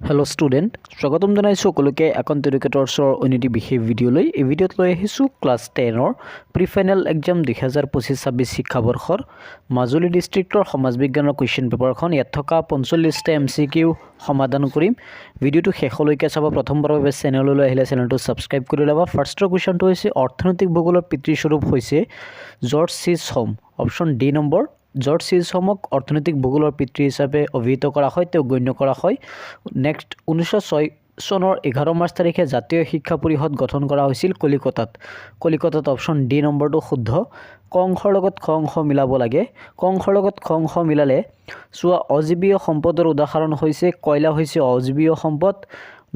Hello' student, স্বাগতম জনাইছোঁ সকলোকে একাউণ্ট এডুকেটৰ্ছৰ অন্যটি বিশেষ ভিডিঅ'লৈ। এই ভিডিঅ'ত লৈ আহিছোঁ ক্লাছ 10ৰ প্ৰি ফাইনেল এক্সাম 2025-26 শিক্ষাবৰ্ষৰ মাজুলী ডিষ্ট্ৰিক্টৰ সমাজ বিজ্ঞানৰ কুৱেশ্যন পেপাৰখন। ইয়াত থকা 45টা MCQ সমাধান কৰিম। ভিডিঅ'টো শেষলৈকে চাব। প্ৰথমবাৰৰ বাবে চেনেললৈ আহিলে চেনেলটো ছাবস্ক্ৰাইব কৰি ল'বা। ফাৰ্ষ্টৰ কুৱেশ্যনটো হৈছে অৰ্থনৈতিক ভূগোলৰ পিতৃস্বৰূপ হৈছে George Chisholm. Option D number. George চিজহোমক অৰ্থনৈতিক ভূগোলৰ পিতৃ হিচাপে অভিহিত কৰা হয়, তেওঁক গণ্য কৰা হয়। নেক্সট, 1906 চনৰ 11 মাৰ্চ তাৰিখে জাতীয় শিক্ষা পৰিষদ গঠন কৰা হৈছিল কলিকতাত। অপশ্যন ডি নম্বৰটো শুদ্ধ। ক অংশৰ লগত খ অংশ মিলাব লাগে। ক অংশৰ লগত খ অংশ মিলালে চোৱা, অজীৱীয় সম্পদৰ উদাহৰণ হৈছে কয়লা হৈছে অজীৱীয় সম্পদ,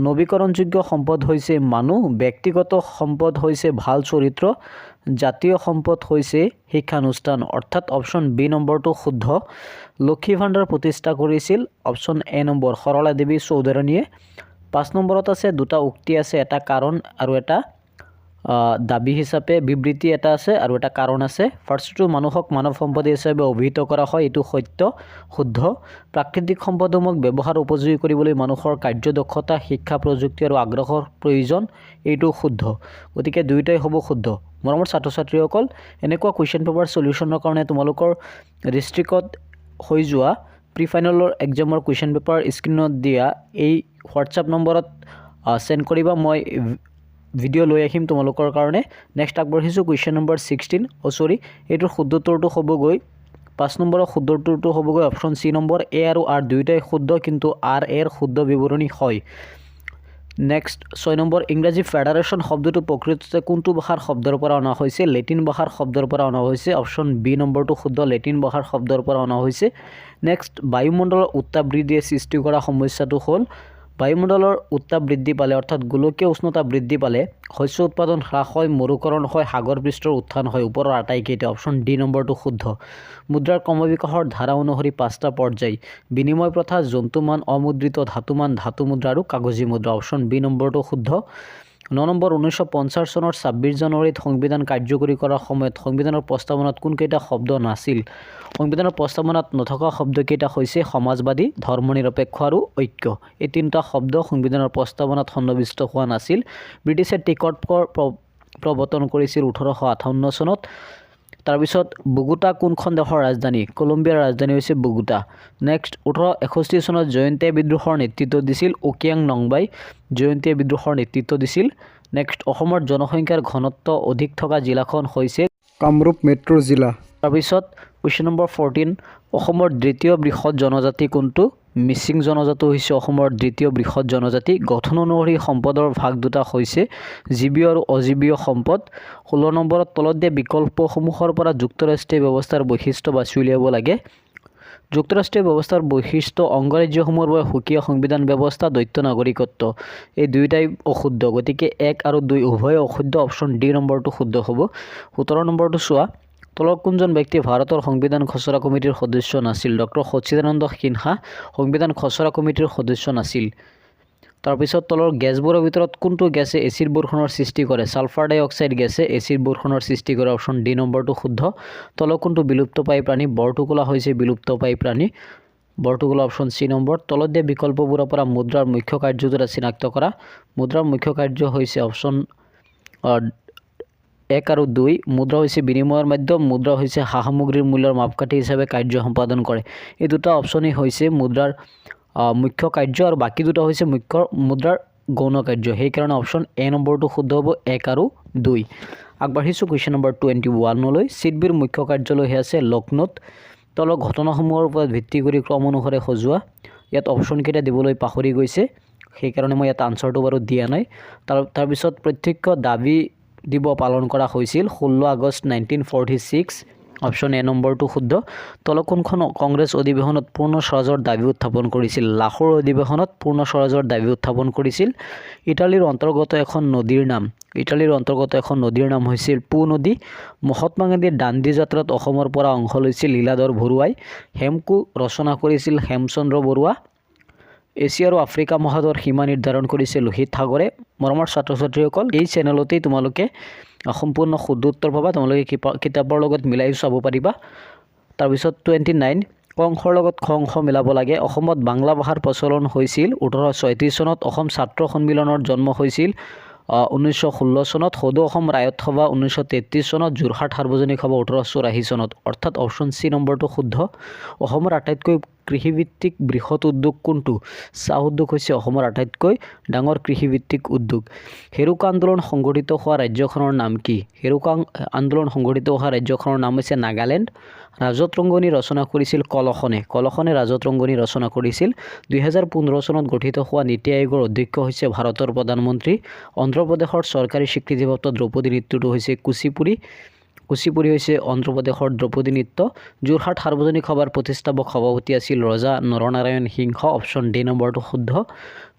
নৱীকৰণযোগ্য সম্পদ হৈছে মানুহ, ব্যক্তিগত সম্পদ হৈছে ভাল চৰিত্ৰ, জাতীয় সম্পদ হৈছে শিক্ষানুষ্ঠান। অৰ্থাৎ অপশ্যন বি নম্বৰটো শুদ্ধ। লক্ষী ভাণ্ডাৰ প্ৰতিষ্ঠা কৰিছিল অপশ্যন এ নম্বৰ সৰলা দেৱী চৌধুৰাণীয়ে। 5 নম্বৰত আছে দুটা উক্তি আছে, এটা কাৰণ আৰু এটা দাবী হিচাপে বিবৃতি এটা আছে আৰু এটা কাৰণ আছে। ফাৰ্ষ্টটো মানুহক মানৱ সম্পদ হিচাপে অভিহিত কৰা হয়, এইটো সত্য শুদ্ধ। প্ৰাকৃতিক সম্পদসমূহক ব্যৱহাৰ উপযোগী কৰিবলৈ মানুহৰ কাৰ্যদক্ষতা, শিক্ষা, প্ৰযুক্তি আৰু আগ্ৰহৰ প্ৰয়োজন, এইটো শুদ্ধ। গতিকে দুয়োটাই হ'ব শুদ্ধ। মৰমৰ ছাত্ৰ ছাত্ৰীসকল, এনেকুৱা কুৱেশ্যন পেপাৰ সলিউশ্যনৰ কাৰণে তোমালোকৰ ডিষ্ট্ৰিক্টত হৈ যোৱা প্ৰি ফাইনেলৰ এক্সামৰ কুৱেশ্যন পেপাৰ স্ক্ৰীনত দিয়া এই হোৱাটছআপ নম্বৰত সেন্ড কৰিবা। মই ভিডিঅ' লৈ আহিম তোমালোকৰ কাৰণে। নেক্সট আগবাঢ়িছোঁ কুৱেশ্যন নম্বৰ 16। এইটোৰ শুদ্ধ উত্তৰটো হ'বগৈ 5 নম্বৰৰ শুদ্ধ উত্তৰটো হ'বগৈ অপশ্যন চি নম্বৰ। এ আৰু আৰ দুয়োটাই শুদ্ধ, কিন্তু আৰ এৰ শুদ্ধ বিৱৰণী হয়। নেক্সট 6 নম্বৰ, ইংৰাজী ফেডাৰেশ্যন শব্দটো প্ৰকৃততে কোনটো ভাষাৰ শব্দৰ পৰা অনা হৈছে? লেটিন ভাষাৰ শব্দৰ পৰা অনা হৈছে। অপশ্যন বি নম্বৰটো শুদ্ধ, লেটিন ভাষাৰ শব্দৰ পৰা অনা হৈছে। নেক্সট, বায়ুমণ্ডলৰ উত্তাপ বৃদ্ধিয়ে সৃষ্টি কৰা সমস্যাটো হ'ল বায়ুমণ্ডলৰ উত্তাপ বৃদ্ধি পালে অৰ্থাৎ গোলকীয় উষ্ণতা বৃদ্ধি পালে শস্য উৎপাদন হ্ৰাস হয়, মৰুকৰণ হয়, সাগৰ পৃষ্ঠৰ উত্থান হয়। ওপৰৰ আটাইকেইটা। অপশ্যন ডি নম্বৰটো শুদ্ধ। মুদ্ৰাৰ ক্ৰমবিকাশৰ ধাৰা অনুসৰি 5টা পৰ্যায়: বিনিময় প্ৰথা, জন্তুমান, অমুদ্ৰিত ধাতুমান, ধাতু মুদ্ৰা আৰু কাগজী মুদ্ৰা। অপশ্যন বি নম্বৰটো শুদ্ধ। 9 নম্বৰ, 1950 চনৰ 26 জানুৱাৰীত সংবিধান কাৰ্যকৰী কৰাৰ সময়ত সংবিধানৰ প্ৰস্তাৱনাত কোনকেইটা শব্দ নাছিল? সংবিধানৰ প্ৰস্তাৱনাত নথকা শব্দকেইটা হৈছে সমাজবাদী, ধৰ্মনিৰপেক্ষ আৰু ঐক্য। এই 3টা শব্দ সংবিধানৰ প্ৰস্তাৱনাত সন্নিৱিষ্ট হোৱা নাছিল। ব্ৰিটিছে টিকট কৰ প্ৰৱৰ্তন কৰিছিল 1858 চনত। তাৰপিছত বুগুটা কোনখন দেশৰ ৰাজধানী? কলম্বিয়াৰ ৰাজধানী হৈছে বুগুটা। নেক্সট, 1861 চনত জয়ন্তীয়া বিদ্ৰোহৰ নেতৃত্ব দিছিল ওকিয়াং নংবাই। জয়ন্তীয়া বিদ্ৰোহৰ নেতৃত্ব দিছিল। নেক্সট, অসমৰ জনসংখ্যাৰ ঘনত্ব অধিক থকা জিলাখন হৈছে কামৰূপ মেট্ৰ' জিলা। তাৰপিছত কুৱেশ্যন নম্বৰ 14, অসমৰ দ্বিতীয় বৃহৎ জনজাতি কোনটো? মিচিং জনজাতি হৈছে অসমৰ দ্বিতীয় বৃহৎ জনজাতি। গঠন অনুসৰি সম্পদৰ ভাগ দুটা হৈছে জীৱীয় আৰু অজীৱীয় সম্পদ। 16 নম্বৰত তলত দিয়া বিকল্পসমূহৰ পৰা যুক্তৰাষ্ট্ৰীয় ব্যৱস্থাৰ বৈশিষ্ট্য বাছি উলিয়াব লাগে। যুক্তৰাষ্ট্ৰীয় ব্যৱস্থাৰ বৈশিষ্ট্য অংগৰাজ্যসমূহৰ বাবে সুকীয়া সংবিধান ব্যৱস্থা, দ্বৈত নাগৰিকত্ব। এই দুয়োটাই অশুদ্ধ, গতিকে 1 আৰু 2 উভয়ে অশুদ্ধ। অপশ্যন ডি নম্বৰটো শুদ্ধ হ'ব। 17 নম্বৰটো চোৱা, তলৰ কোনজন ব্যক্তি ভাৰতৰ সংবিধান খচৰা কমিটিৰ সদস্য নাছিল? ডক্টৰ সচ্চিদানন্দ সিনহা সংবিধান খচৰা কমিটিৰ সদস্য নাছিল। তাৰপিছত তলৰ গেছবোৰৰ ভিতৰত কোনটো গেছে এচিড বৰষুণৰ সৃষ্টি কৰে? ছালফাৰ ডাই অক্সাইড গেছে এচিড বৰষুণৰ সৃষ্টি কৰে। অপশ্যন ডি নম্বৰটো শুদ্ধ। তলৰ কোনটো বিলুপ্তপ্ৰায় প্ৰাণী? বৰটোকোলা হৈছে বিলুপ্তপ্ৰায় প্ৰাণী। বৰটোকোলা অপশ্যন চি নম্বৰ। তলত দিয়া বিকল্পবোৰৰ পৰা মুদ্ৰাৰ মুখ্য কাৰ্য দুটা চিনাক্ত কৰা। মুদ্ৰাৰ মুখ্য কাৰ্য হৈছে অপশ্যন 1 আৰু 2। মুদ্ৰা হৈছে বিনিময়ৰ মাধ্যম, মুদ্ৰা হৈছে সা সামগ্ৰীৰ মূল্যৰ মাপকাঠি হিচাপে কাৰ্য সম্পাদন কৰে। এই দুটা অপশ্যনেই হৈছে মুদ্ৰাৰ মুখ্য কাৰ্য আৰু বাকী দুটা হৈছে মুদ্ৰাৰ গৌণ কাৰ্য। সেইকাৰণে অপশ্যন এ নম্বৰটো শুদ্ধ হ'ব, 1 আৰু 2। আগবাঢ়িছোঁ কুৱেশ্যন নম্বৰ 21লৈ। চিডবিৰ মুখ্য কাৰ্যালয় আছে লক্ষ্ণৌত। তলৰ ঘটনাসমূহৰ ওপৰত ভিত্তি কৰি ক্ৰম অনুসাৰে সজোৱা। ইয়াত অপশ্যনকেইটা দিবলৈ পাহৰি গৈছে, সেইকাৰণে মই ইয়াত আনচাৰটো বাৰু দিয়া নাই। তাৰপিছত প্ৰত্যক্ষ দাবী দিৱস পালন কৰা হৈছিল 16 আগষ্ট 1946। অপশ্যন এ নম্বৰটো শুদ্ধ। তলৰ কোনখন কংগ্ৰেছ অধিৱেশনত পূৰ্ণ স্বৰাজৰ দাবী উত্থাপন কৰিছিল? লাহোৰ অধিৱেশনত পূৰ্ণ স্বৰাজৰ দাবী উত্থাপন কৰিছিল। ইটালীৰ অন্তৰ্গত এখন নদীৰ নাম হৈছিল পো নদী। মহাত্মা গান্ধীৰ দাণ্ডী যাত্ৰাত অসমৰ পৰা অংশ লৈছিল লীলাধৰ বৰুৱাই। হেমকো ৰচনা কৰিছিল হেমচন্দ্ৰ বৰুৱা। এছিয়া আৰু আফ্ৰিকা মহাদেশৰ সীমা নিৰ্ধাৰণ কৰিছে লোহিত সাগৰে। মৰমৰ ছাত্ৰ ছাত্ৰীসকল, এই চেনেলতেই তোমালোকে সম্পূৰ্ণ শুদ্ধ উত্তৰ পাবা। তোমালোকে কিতাপৰ লগত মিলাই চাব পাৰিবা। তাৰপিছত 29, ক অংশৰ লগত খ অংশ মিলাব লাগে অসমত বাংলা ভাষাৰ প্ৰচলন হৈছিল 1836 চনত অসম ছাত্ৰ সন্মিলনৰ জন্ম হৈছিল 1916 চনত সদৌ অসম ৰায়ত সভা 1933 চনত যোৰহাট সাৰ্বজনিক সভা 1884 চনত অৰ্থাৎ অপশ্যন চি নম্বৰটো শুদ্ধ অসমৰ আটাইতকৈ কৃষিভিত্তিক বৃহৎ উদ্যোগ কোনটো চাহ উদ্যোগ হৈছে অসমৰ আটাইতকৈ ডাঙৰ কৃষিভিত্তিক উদ্যোগ হেৰুকা আন্দোলন সংগঠিত হোৱা ৰাজ্যখনৰ নাম কি হেৰুকা আন্দোলন সংগঠিত হোৱা ৰাজ্যখনৰ নাম হৈছে নাগালেণ্ড ৰাজত ৰংগনী ৰচনা কৰিছিল কলখনে ৰাজত ৰংগনী ৰচনা কৰিছিল 2015 চনত গঠিত হোৱা নীতি আয়োগৰ অধ্যক্ষ হৈছে ভাৰতৰ প্ৰধানমন্ত্ৰী অন্ধ্ৰপ্ৰদেশৰ চৰকাৰী স্বীকৃতিপ্ৰাপ্ত দ্ৰৌপদী নৃত্যটো হৈছে কুচিপুড়ি হৈছে অন্ধ্ৰপ্ৰদেশৰ দ্ৰৌপদী নৃত্য যোৰহাট সাৰ্বজনিক সভাৰ প্ৰতিষ্ঠাপক সভাপতি আছিল ৰজা নৰনাৰায়ণ সিংহ অপশ্যন ডি নম্বৰটো শুদ্ধ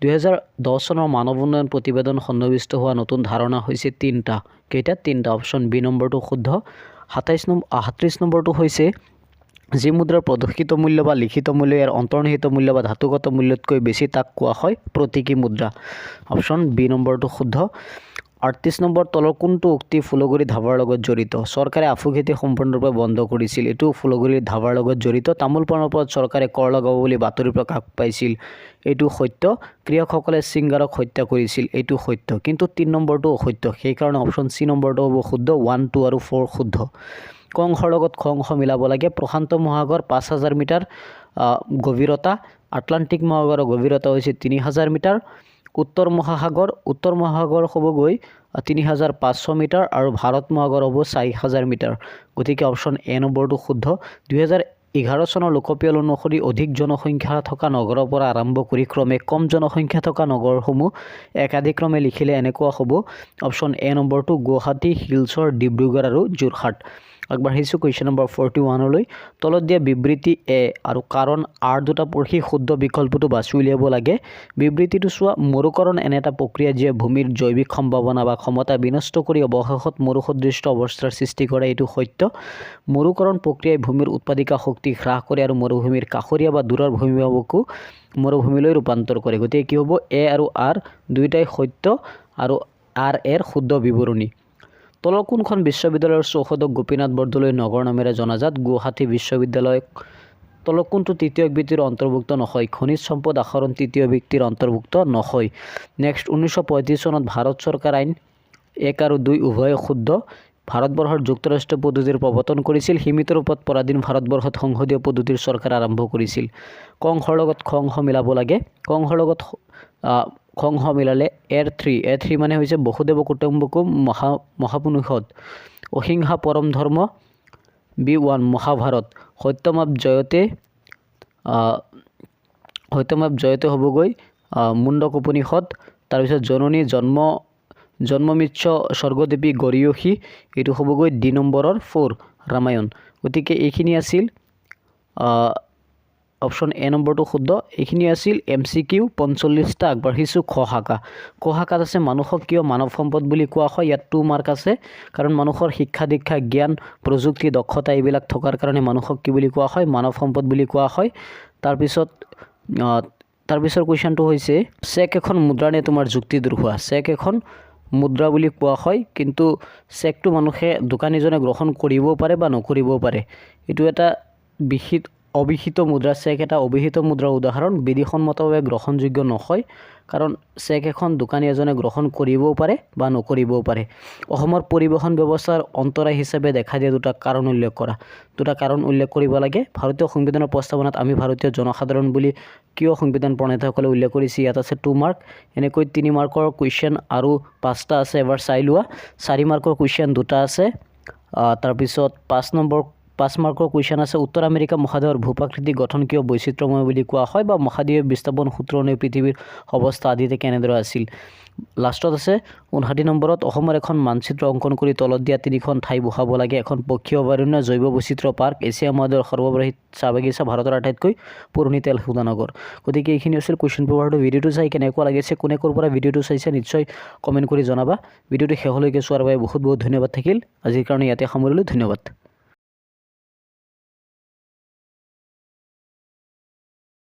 2010 চনৰ মানৱ উন্নয়ন প্ৰতিবেদন সন্নিৱিষ্ট হোৱা নতুন ধাৰণা হৈছে তিনিটা অপশ্যন বি নম্বৰটো শুদ্ধ 37 নম্বৰটো হৈছে যি মুদ্ৰাৰ প্ৰদৰ্শিত মূল্য বা লিখিত মূল্য ইয়াৰ অন্তৰ্নিহিত মূল্য বা ধাতুগত মূল্যতকৈ বেছি তাক কোৱা হয় প্ৰতীকী মুদ্ৰা অপশ্যন বি নম্বৰটো শুদ্ধ 38 নম্বৰ তলৰ কোনটো উক্তি ফুলগুৰি ধাবাৰ লগত জড়িত চৰকাৰে আফু খেতি সম্পূৰ্ণৰূপে বন্ধ কৰিছিল এইটো ফুলগুৰিৰ ধাবাৰ লগত জড়িত তামোল পাণৰ ওপৰত চৰকাৰে কৰ লগাব বুলি বাতৰি প্ৰকাশ পাইছিল এইটো সত্য কৃষকসকলে চিংগাৰক হত্যা কৰিছিল এইটো সত্য কিন্তু 3 নম্বৰটো অসত্য সেইকাৰণে অপশ্যন চি নম্বৰটো হ'ব শুদ্ধ 1 2 আৰু 4 শুদ্ধ ক অংশৰ লগত খ অংশ মিলাব লাগে প্ৰশান্ত মহাসাগৰ 5000 মিটাৰ গভীৰতা আটলান্টিক মহাসাগৰৰ গভীৰতা হৈছে 3000 মিটাৰ উত্তৰ মহাসাগৰ হ'বগৈ 3500 মিটাৰ আৰু ভাৰত মহাসাগৰ হ'ব 4000 মিটাৰ গতিকে অপশ্যন এ নম্বৰটো শুদ্ধ 2011 চনৰ লোকপিয়ল অনুসৰি অধিক জনসংখ্যা থকা নগৰৰ পৰা আৰম্ভ কৰি ক্ৰমে কম জনসংখ্যা থকা নগৰসমূহ একাধিক্ৰমে লিখিলে এনেকুৱা হ'ব অপশ্যন এ নম্বৰটো গুৱাহাটী শিলচৰ ডিব্ৰুগড় আৰু যোৰহাট আগবাঢ়িছোঁ কুৱেশ্যন নম্বৰ 41 লৈ তলত দিয়া বিবৃতি এ আৰু কাৰণ আৰ দুটা পঢ়ি শুদ্ধ বিকল্পটো বাছি উলিয়াব লাগে বিবৃতিটো চোৱা মৰুকৰণ এনে এটা প্ৰক্ৰিয়া যিয়ে ভূমিৰ জৈৱিক সম্ভাৱনা বা ক্ষমতা বিনষ্ট কৰি অৱশেষত মৰুসদৃষ্ট অৱস্থাৰ সৃষ্টি কৰে এইটো সত্য মৰুকৰণ প্ৰক্ৰিয়াই ভূমিৰ উৎপাদিকা শক্তি হ্ৰাস কৰে আৰু মৰুভূমিৰ কাষৰীয়া বা দূৰৰ ভূমিভাগকো মৰুভূমিলৈ ৰূপান্তৰ কৰে গতিকে কি হ'ব এ আৰু আৰ দুয়োটাই সত্য আৰু আৰ এৰ শুদ্ধ বিৱৰণী তলৰ কোনখন বিশ্ববিদ্যালয়ৰ চৌহদক গোপীনাথ বৰদলৈ নগৰ নামেৰে জনাজাত গুৱাহাটী বিশ্ববিদ্যালয় তলৰ কোনটো তৃতীয় ব্যক্তিৰ অন্তৰ্ভুক্ত নহয় খনিজ সম্পদ আহৰণ তৃতীয় ব্যক্তিৰ অন্তৰ্ভুক্ত নহয় নেক্সট 1935 চনত ভাৰত চৰকাৰ আইন 1 আৰু 2 উভয় শুদ্ধ ভাৰতবৰ্ষৰ যুক্তৰাষ্ট্ৰীয় পদ্ধতিৰ প্ৰৱৰ্তন কৰিছিল সীমিত ৰূপত পৰাধীন ভাৰতবৰ্ষত সংসদীয় পদ্ধতিৰ চৰকাৰ আৰম্ভ কৰিছিল ক অংশৰ লগত খ অংশ মিলাব লাগে ক অংশৰ লগত খ অংশ মিলালে এ 3 মানে হৈছে বসুদেৱ কুটুম্বকম মহাপুৰুষত অহিংসা পৰম ধৰ্ম B1 মহাভাৰত সত্যমাপ জয়তে হ'বগৈ মুণ্ডক উপনিষদ তাৰপিছত জননী জন্মমিচ্ছ স্বৰ্গদেৱী গৰীয়সী এইটো হ'বগৈ ডি নম্বৰৰ 4 ৰামায়ণ গতিকে এইখিনি আছিল অপশ্যন এ নম্বৰটো শুদ্ধ এইখিনি আছিল MCQ 45টা আগবাঢ়িছোঁ খ শাখাত আছে মানুহক কিয় মানৱ সম্পদ বুলি কোৱা হয় ইয়াত 2 মাৰ্ক আছে কাৰণ মানুহৰ শিক্ষা দীক্ষা জ্ঞান প্ৰযুক্তি দক্ষতা এইবিলাক থকাৰ কাৰণে মানুহক কি বুলি কোৱা হয় মানৱ সম্পদ বুলি কোৱা হয় তাৰপিছৰ কুৱেশ্যনটো হৈছে চেক এখন মুদ্ৰা নে তোমাৰ যুক্তি দৰ্শোৱা চেক এখন মুদ্ৰা বুলি কোৱা হয় কিন্তু চেকটো মানুহে দোকানীজনে গ্ৰহণ কৰিবও পাৰে বা নকৰিবও পাৰে এইটো এটা অবিহিত মুদ্ৰা চেক এটা অবিহিত মুদ্ৰাৰ উদাহৰণ বিধিসন্মতভাৱে গ্ৰহণযোগ্য নহয় কাৰণ চেক এখন দোকানী এজনে গ্ৰহণ কৰিবও পাৰে বা নকৰিবও পাৰে অসমৰ পৰিবহণ ব্যৱস্থাৰ অন্তৰায় হিচাপে দেখা দিয়া দুটা কাৰণ উল্লেখ কৰিব লাগে ভাৰতীয় সংবিধানৰ প্ৰস্তাৱনাত আমি ভাৰতীয় জনসাধাৰণ বুলি কিয় সংবিধান প্ৰণেতাসকলে উল্লেখ কৰিছে ইয়াত আছে 2 মাৰ্ক এনেকৈ 3 মাৰ্কৰ কুৱেশ্যন আৰু 5টা আছে এবাৰ চাই লোৱা 4 মাৰ্কৰ কুৱেশ্যন 2টা আছে তাৰপিছত 5 মাৰ্কৰ কুৱেশ্যন আছে উত্তৰ আমেৰিকা মহাদেশৰ ভূপ্ৰাকৃতিক গঠন কিয় বৈচিত্ৰ্যময় বুলি কোৱা হয় বা মহাদেশীয় বিস্তাপন সূত্ৰ অনুসৰি পৃথিৱীৰ অৱস্থা আদিতে কেনেদৰে আছিল লাষ্টত আছে 59 নম্বৰত অসমৰ এখন মানচিত্ৰ অংকন কৰি তলত দিয়া 3খন ঠাই বহাব লাগে এখন পক্ষী অভয়াৰণ্য জৈৱ বৈচিত্ৰ্য পাৰ্ক এছিয়া মহাদেশৰ সৰ্ববৃহৎ চাহ বাগিচা ভাৰতৰ আটাইতকৈ পুৰণি তেল শোধনাগাৰ গতিকে এইখিনি আছিল কুৱেশ্যন পেপাৰটো ভিডিঅ'টো চাই কেনেকুৱা লাগিছে কোনে ক'ৰ পৰা ভিডিঅ'টো চাইছে নিশ্চয় কমেণ্ট কৰি জনাবা ভিডিঅ'টো শেষলৈকে চোৱাৰ বাবে বহুত ধন্যবাদ থাকিল আজিৰ কাৰণে ইয়াতে সামৰিলোঁ ধন্যবাদ